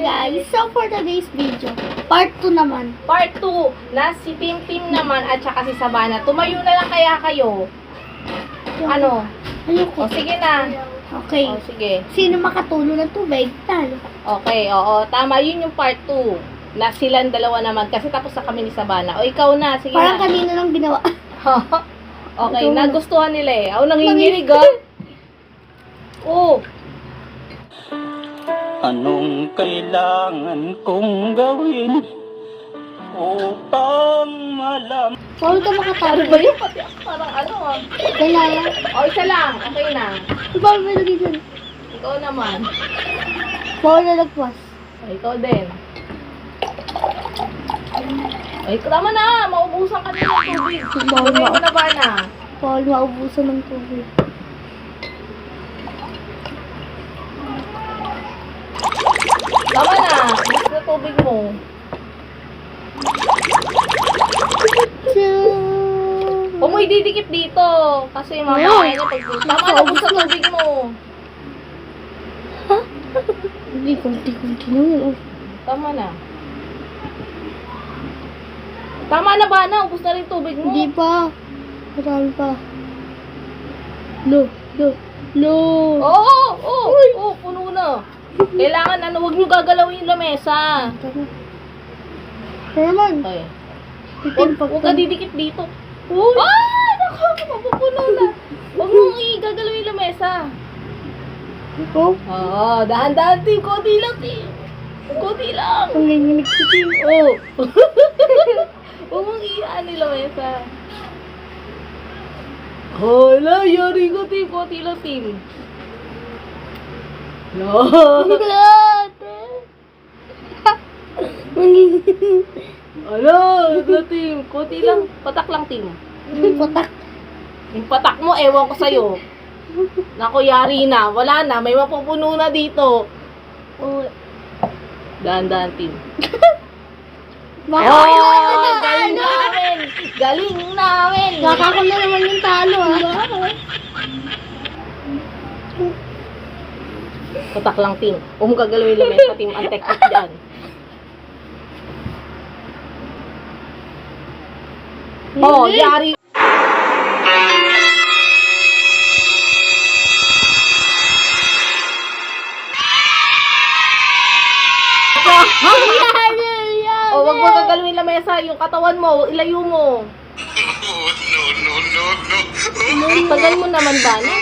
guys, so for today's video, part 2 naman. Part 2, na si Tim naman at saka si Savannah. Tumayo na lang kaya kayo. Ano? Ayoko. O sige na. Okay. O sige. Sino makatulo ng tubig? Talo. Okay, oo. Tama, yun yung part 2. Na silang dalawa naman. Kasi tapos na kami ni Savannah. O ikaw na, sige Parang na. kanina lang ginawa. Okay, Ikaw na. nagustuhan nila eh. Ako nanginginig ah. Oh. Anong kailangan kong gawin upang malam? Paul ka makatalo. Ano ba yun? Pati ako parang ano ah. Kaya. O, isa lang. Okay na. Paul may lagi dyan. Ikaw naman. Paul na nagpas. O, ikaw din. Ay, tama na. Maubusan ka na ng tubig. Bumay mo na ba na? Paul, maubusan ng tubig. Tama na. Ubus na tubig mo. Huwag mo ididikit dito. Kasi mamaya na pag tama na, ubus na tubig mo. Hindi, kunti-kunti na yun. Tama na. Tama na ba na? Ubus na rin tubig mo. Hindi pa. Marami pa. Lo. Oo, puno na. Kailangan ano, huwag nyo gagalawin yung lamesa. Herman. Okay. Titin Huwag ka didikit dito. Ah! Naku, mapupuno na. Huwag mong igagalawin yung lamesa. Ikaw? Oo, dahan-dahan, Tim. Konti lang, Tim. Konti lang. Ang ganyan si Tim. Oo. Huwag mong iaan yung lamesa. Hala, yari ko, Tim. Konti lang, Tim. No. Hala, hala, Tim. Konti lang. Patak lang, Tim. Patak. Yung patak mo, ewan ko sa'yo. Naku, yari na. Wala na. May mapupuno na dito. Dahan-dahan, Tim. Galing namin! Galing namin! Nakaka na naman yung talo, ha? Patak lang, Tim. Huwag mo gagalawin lamesa, Tim. Ang technique dyan. Oh, yari. Oh, wag mo gagalawin lamesa. Yung katawan mo, ilayo mo. No. Tagal mo naman ba, no?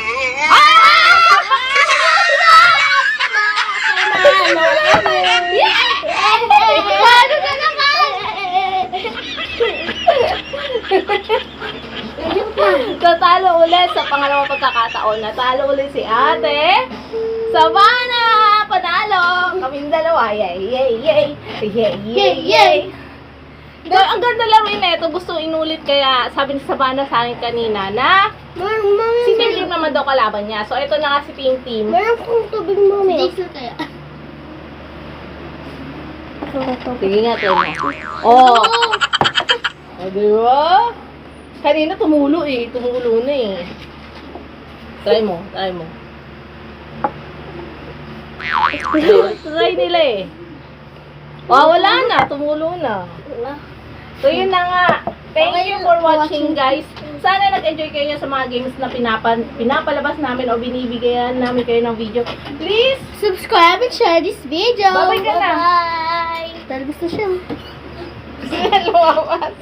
Paano ka naman? Tatalo ulit sa pangalawang pagkakataon. Natalo ulit si ate Savannah! Panalo! Kaming dalawa. Yay! Ang ganda laruin na ito. Gusto inulit kaya sabi ni Savannah sa akin kanina na si Tim naman daw kalaban niya. So ito na nga si Tim. Meron kong tubig mo, Diesel kaya. Sige nga, try mo. Oh! O, diba? Kanina tumulo eh. Tumulo na eh. Try mo. Try nila eh. Oh, wala na. Tumulo na. So, yun na nga. Thank you for watching, guys. Sana nag-enjoy kayo sa mga games na pinapalabas namin o binibigayan namin kayo ng video. Please, Subscribe and share this video. Bye-bye ka na. Bye-bye. Talbos na siya. sige, lumawas.